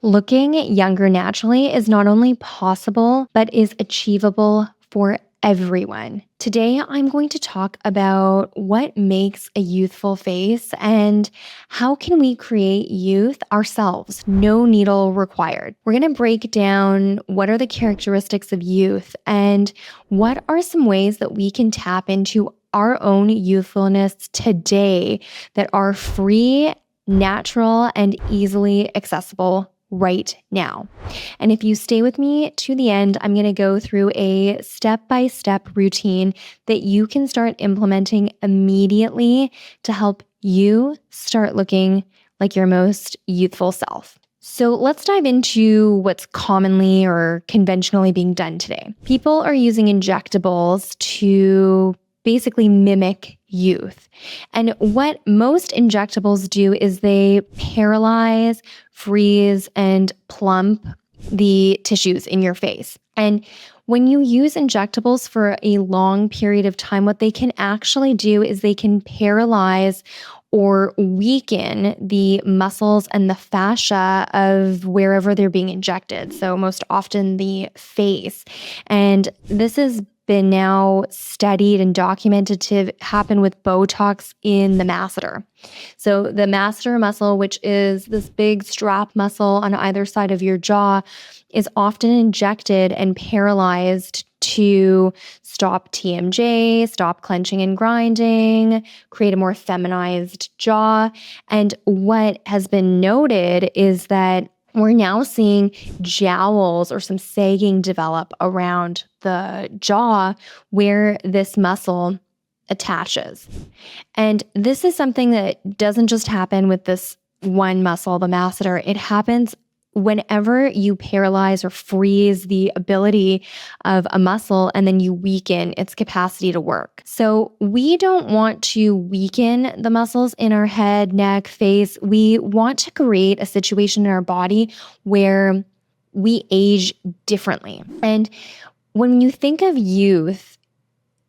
Looking younger naturally is not only possible, but is achievable for everyone. Today, I'm going to talk about what makes a youthful face and how can we create youth ourselves, no needle required. We're going to break down what are the characteristics of youth and what are some ways that we can tap into our own youthfulness today that are free, natural, and easily accessible right now. And if you stay with me to the end, I'm going to go through a step-by-step routine that you can start implementing immediately to help you start looking like your most youthful self. So let's dive into what's commonly or conventionally being done today. People are using injectables to basically mimic youth. And what most injectables do is they paralyze, freeze, and plump the tissues in your face. And when you use injectables for a long period of time, what they can actually do is they can paralyze or weaken the muscles and the fascia of wherever they're being injected. So most often the face. And this is been now studied and documented to happen with Botox in the masseter. So the masseter muscle, which is this big strap muscle on either side of your jaw, is often injected and paralyzed to stop TMJ, stop clenching and grinding, create a more feminized jaw. And what has been noted is that we're now seeing jowls or some sagging develop around the jaw where this muscle attaches. And this is something that doesn't just happen with this one muscle, the masseter. It happens whenever you paralyze or freeze the ability of a muscle and then you weaken its capacity to work. So we don't want to weaken the muscles in our head, neck, face. We want to create a situation in our body where we age differently. And when you think of youth,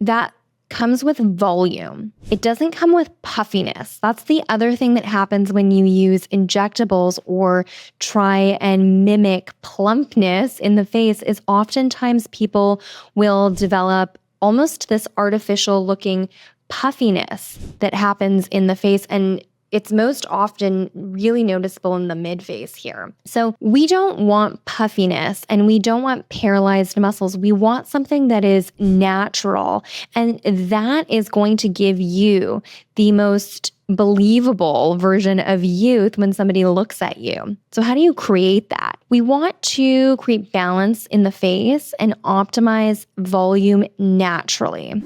that comes with volume. It doesn't come with puffiness. That's the other thing that happens when you use injectables or try and mimic plumpness in the face is oftentimes people will develop almost this artificial looking puffiness that happens in the face, and it's most often really noticeable in the mid-face here. So we don't want puffiness and we don't want paralyzed muscles. We want something that is natural, and that is going to give you the most believable version of youth when somebody looks at you. So how do you create that? We want to create balance in the face and optimize volume naturally.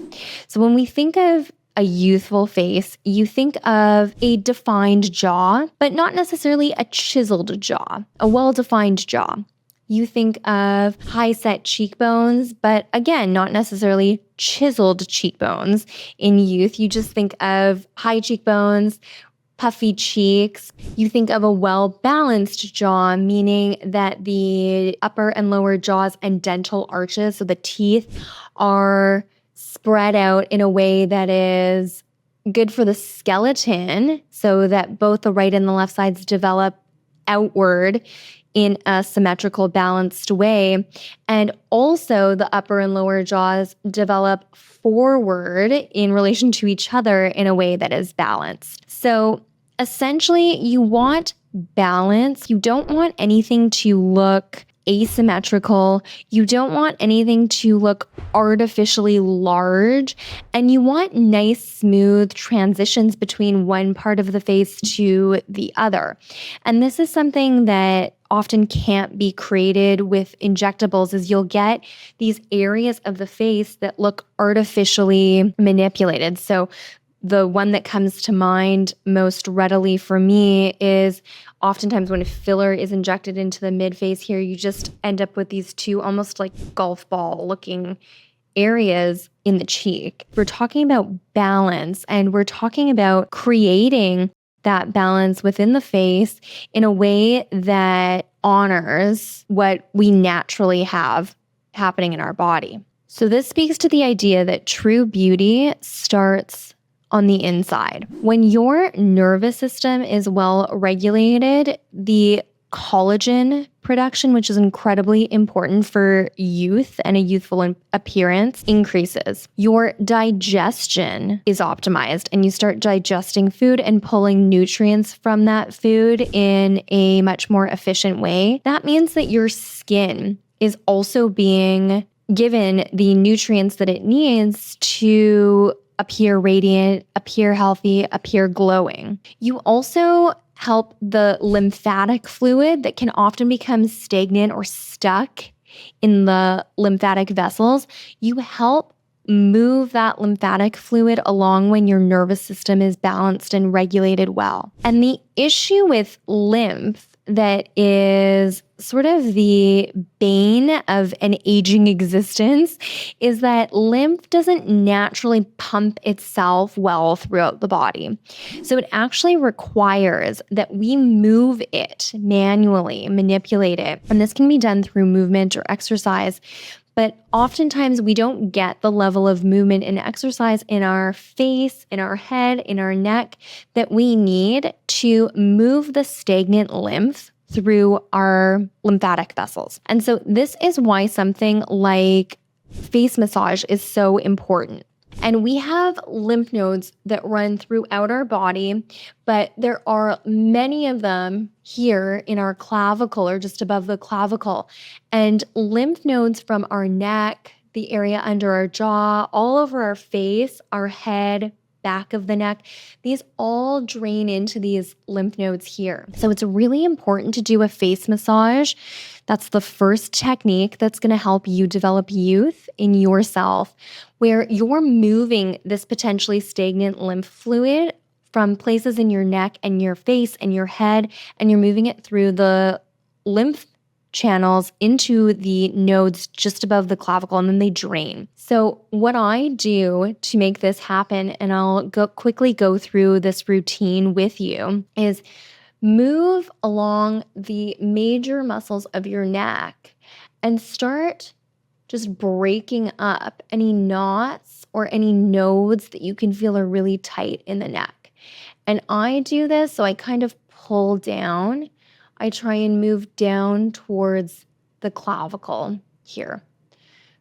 So when we think of a youthful face, you think of a defined jaw, but not necessarily a chiseled jaw, a well-defined jaw. You think of high-set cheekbones, but again, not necessarily chiseled cheekbones in youth. You just think of high cheekbones, puffy cheeks. You think of a well-balanced jaw, meaning that the upper and lower jaws and dental arches, so the teeth, are spread out in a way that is good for the skeleton so that both the right and the left sides develop outward in a symmetrical, balanced way. And also the upper and lower jaws develop forward in relation to each other in a way that is balanced. So essentially, you want balance. You don't want anything to look asymmetrical. You don't want anything to look artificially large, and you want nice, smooth transitions between one part of the face to the other. And this is something that often can't be created with injectables, is you'll get these areas of the face that look artificially manipulated. So the one that comes to mind most readily for me is oftentimes when a filler is injected into the mid-face here, you just end up with these two almost like golf ball looking areas in the cheek. We're talking about balance, and we're talking about creating that balance within the face in a way that honors what we naturally have happening in our body. So this speaks to the idea that true beauty starts on the inside. When your nervous system is well regulated, the collagen production, which is incredibly important for youth and a youthful appearance, increases. Your digestion is optimized, and you start digesting food and pulling nutrients from that food in a much more efficient way. That means that your skin is also being given the nutrients that it needs to appear radiant, appear healthy, appear glowing. You also help the lymphatic fluid that can often become stagnant or stuck in the lymphatic vessels. You help move that lymphatic fluid along when your nervous system is balanced and regulated well. And the issue with lymph that is sort of the bane of an aging existence is that lymph doesn't naturally pump itself well throughout the body. So it actually requires that we move it manually, manipulate it. And this can be done through movement or exercise. But oftentimes we don't get the level of movement and exercise in our face, in our head, in our neck that we need to move the stagnant lymph through our lymphatic vessels. And so this is why something like face massage is so important. And we have lymph nodes that run throughout our body, but there are many of them here in our clavicle or just above the clavicle. And lymph nodes from our neck, the area under our jaw, all over our face, our head, back of the neck, these all drain into these lymph nodes here. So it's really important to do a face massage. That's the first technique that's going to help you develop youth in yourself, where you're moving this potentially stagnant lymph fluid from places in your neck and your face and your head, and you're moving it through the lymph channels into the nodes just above the clavicle, and then they drain. So what I do to make this happen, and I'll quickly go through this routine with you, is move along the major muscles of your neck and start just breaking up any knots or any nodes that you can feel are really tight in the neck. And I do this, so I kind of pull down. I try and move down towards the clavicle here.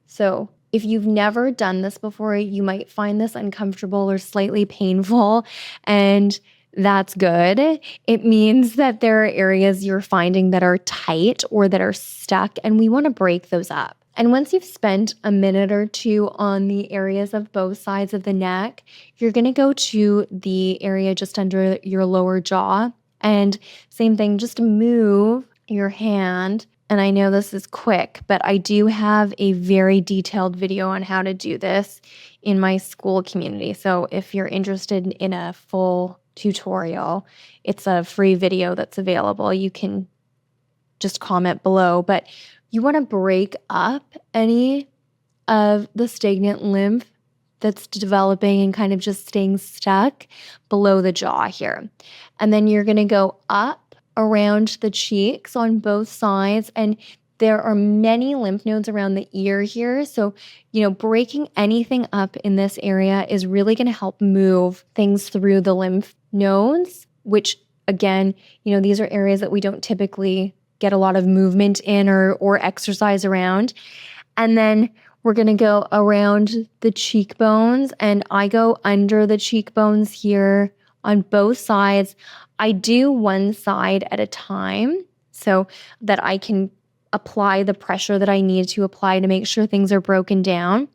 So if you've never done this before, you might find this uncomfortable or slightly painful, and that's good. It means that there are areas you're finding that are tight or that are stuck, and we want to break those up. And once you've spent a minute or two on the areas of both sides of the neck, you're going to go to the area just under your lower jaw. And same thing, just move your hand. And I know this is quick, but I do have a very detailed video on how to do this in my school community. So if you're interested in a full tutorial, it's a free video that's available. You can just comment below. But you want to break up any of the stagnant lymph that's developing and kind of just staying stuck below the jaw here. And then you're going to go up around the cheeks on both sides. And there are many lymph nodes around the ear here. So, breaking anything up in this area is really going to help move things through the lymph nodes, which again, these are areas that we don't typically get a lot of movement in or exercise around. And then we're going to go around the cheekbones, and I go under the cheekbones here on both sides. I do one side at a time so that I can apply the pressure that I need to apply to make sure things are broken down.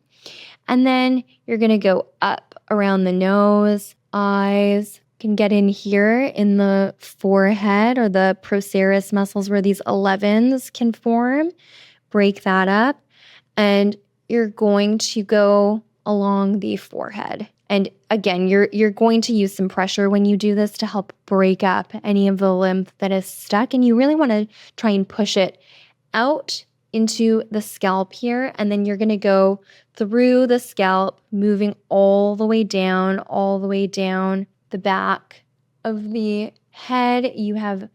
And then you're going to go up around the nose, eyes, can get in here in the forehead or the procerus muscles where these 11s can form. Break that up. And you're going to go along the forehead. And again, you're going to use some pressure when you do this to help break up any of the lymph that is stuck. And you really want to try and push it out into the scalp here. And then you're going to go through the scalp, moving all the way down the back of the head. You have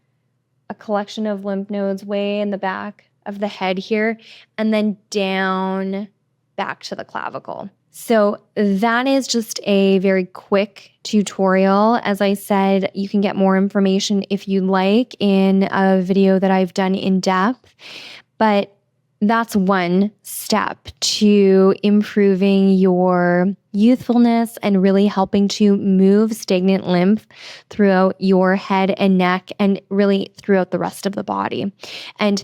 a collection of lymph nodes way in the back of the head here, and then down back to the clavicle. So that is just a very quick tutorial. As I said, you can get more information if you like in a video that I've done in depth, but that's one step to improving your youthfulness and really helping to move stagnant lymph throughout your head and neck and really throughout the rest of the body. And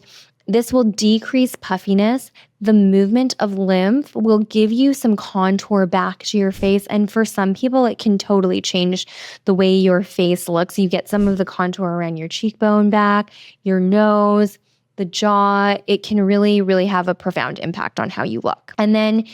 this will decrease puffiness. The movement of lymph will give you some contour back to your face. And for some people, it can totally change the way your face looks. You get some of the contour around your cheekbone back, your nose, the jaw. It can really, really have a profound impact on how you look. And then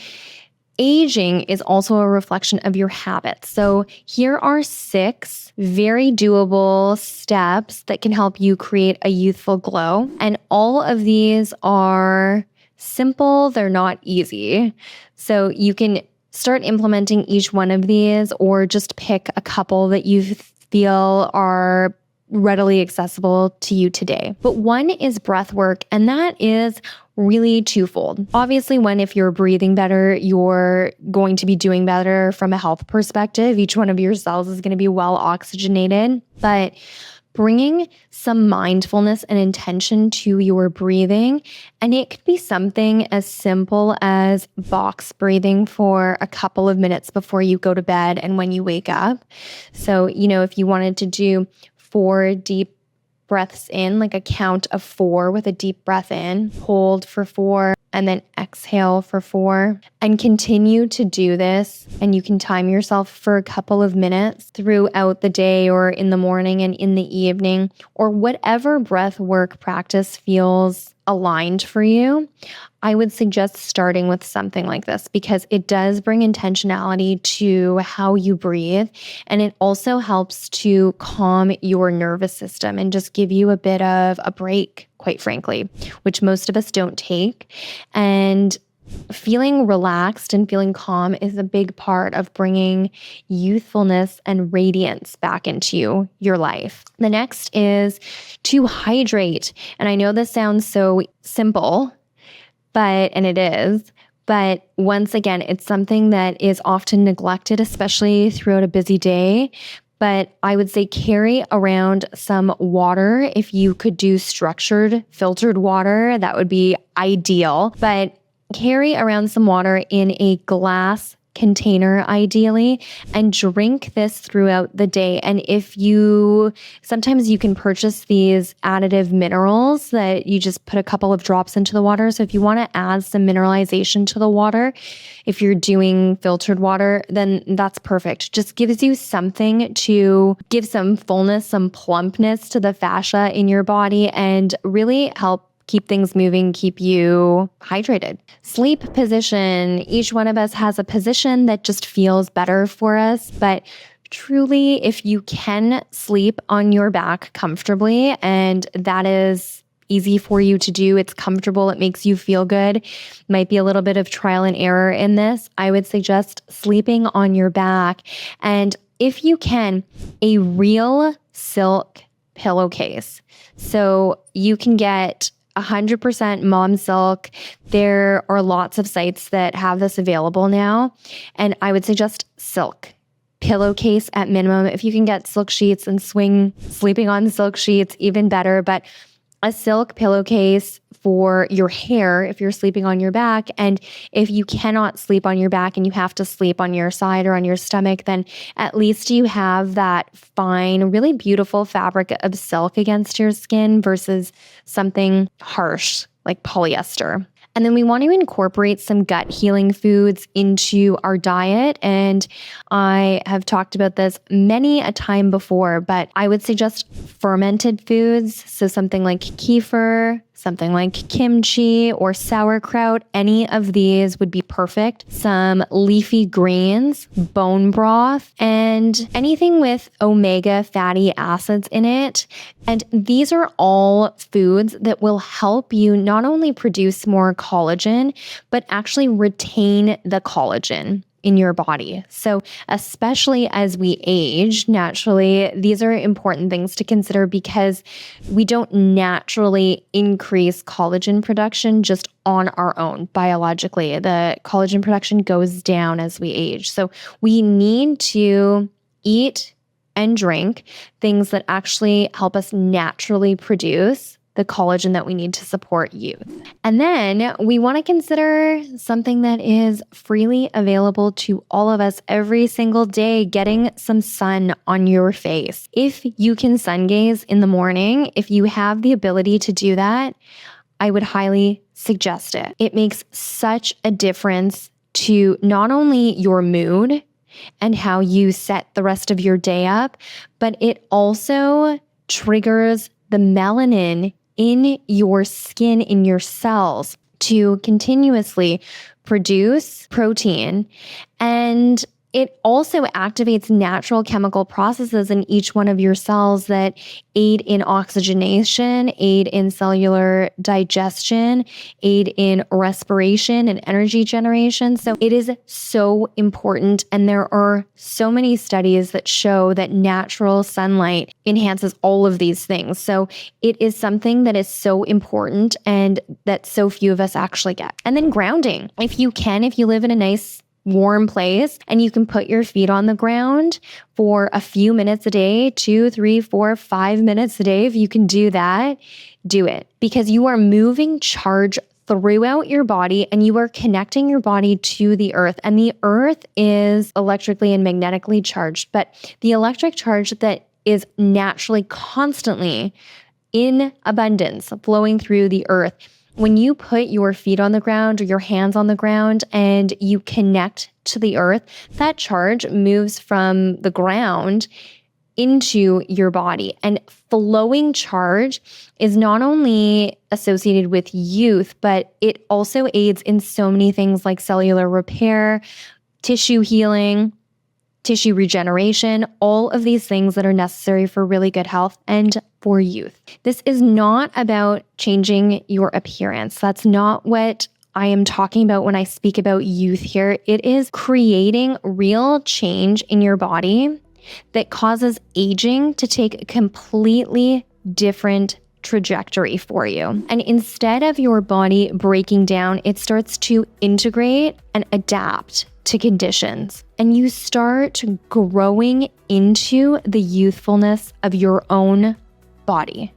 aging is also a reflection of your habits. So here are 6 very doable steps that can help you create a youthful glow. And all of these are simple, they're not easy. So you can start implementing each one of these or just pick a couple that you feel are readily accessible to you today. But one is breath work, and that is really twofold. Obviously, if you're breathing better, you're going to be doing better from a health perspective. Each one of your cells is going to be well oxygenated, but bringing some mindfulness and intention to your breathing. And it could be something as simple as box breathing for a couple of minutes before you go to bed and when you wake up. So, if you wanted to do 4 deep breaths in, like a count of 4 with a deep breath in, hold for 4, and then exhale for 4, and continue to do this. And you can time yourself for a couple of minutes throughout the day or in the morning and in the evening, or whatever breath work practice feels aligned for you. I would suggest starting with something like this because it does bring intentionality to how you breathe, and it also helps to calm your nervous system and just give you a bit of a break, quite frankly, which most of us don't take. And feeling relaxed and feeling calm is a big part of bringing youthfulness and radiance back into your life. The next is to hydrate. And I know this sounds so simple, and it is, but once again, it's something that is often neglected, especially throughout a busy day. But I would say carry around some water. If you could do structured filtered water, that would be ideal. But carry around some water in a glass container, ideally, and drink this throughout the day. And sometimes you can purchase these additive minerals that you just put a couple of drops into the water. So if you want to add some mineralization to the water, if you're doing filtered water, then that's perfect. Just gives you something to give some fullness, some plumpness to the fascia in your body and really help keep things moving, keep you hydrated. Sleep position. Each one of us has a position that just feels better for us, but truly, if you can sleep on your back comfortably, and that is easy for you to do, it's comfortable, it makes you feel good, might be a little bit of trial and error in this, I would suggest sleeping on your back. And if you can, a real silk pillowcase. So you can get 100% mom silk. There are lots of sites that have this available now. And I would suggest silk pillowcase at minimum. If you can get silk sheets and swing sleeping on silk sheets, even better. But a silk pillowcase for your hair if you're sleeping on your back. And if you cannot sleep on your back and you have to sleep on your side or on your stomach, then at least you have that fine, really beautiful fabric of silk against your skin versus something harsh like polyester. And then we want to incorporate some gut healing foods into our diet. And I have talked about this many a time before, but I would suggest fermented foods. So something like kefir, something like kimchi or sauerkraut, any of these would be perfect. Some leafy greens, bone broth, and anything with omega fatty acids in it. And these are all foods that will help you not only produce more collagen, but actually retain the collagen in your body. So, especially as we age, naturally, these are important things to consider because we don't naturally increase collagen production just on our own biologically. The collagen production goes down as we age. So, we need to eat and drink things that actually help us naturally produce the collagen that we need to support youth. And then we want to consider something that is freely available to all of us every single day, getting some sun on your face. If you can sun gaze in the morning, if you have the ability to do that, I would highly suggest it. It makes such a difference to not only your mood and how you set the rest of your day up, but it also triggers the melanin in your skin, in your cells, to continuously produce protein. And it also activates natural chemical processes in each one of your cells that aid in oxygenation, aid in cellular digestion, aid in respiration and energy generation. So it is so important. And there are so many studies that show that natural sunlight enhances all of these things. So it is something that is so important and that so few of us actually get. And then grounding. If you live in a nice warm place and you can put your feet on the ground for a few minutes a day, 2, 3, 4, 5 minutes a day, if you can do that, do it, because you are moving charge throughout your body and you are connecting your body to the earth. And the earth is electrically and magnetically charged, but the electric charge that is naturally constantly in abundance flowing through the earth. When you put your feet on the ground or your hands on the ground and you connect to the earth, that charge moves from the ground into your body. And flowing charge is not only associated with youth, but it also aids in so many things like cellular repair, tissue healing, tissue regeneration, all of these things that are necessary for really good health and for youth. This is not about changing your appearance. That's not what I am talking about when I speak about youth here. It is creating real change in your body that causes aging to take a completely different trajectory for you. And instead of your body breaking down, it starts to integrate and adapt to conditions. And you start growing into the youthfulness of your own body.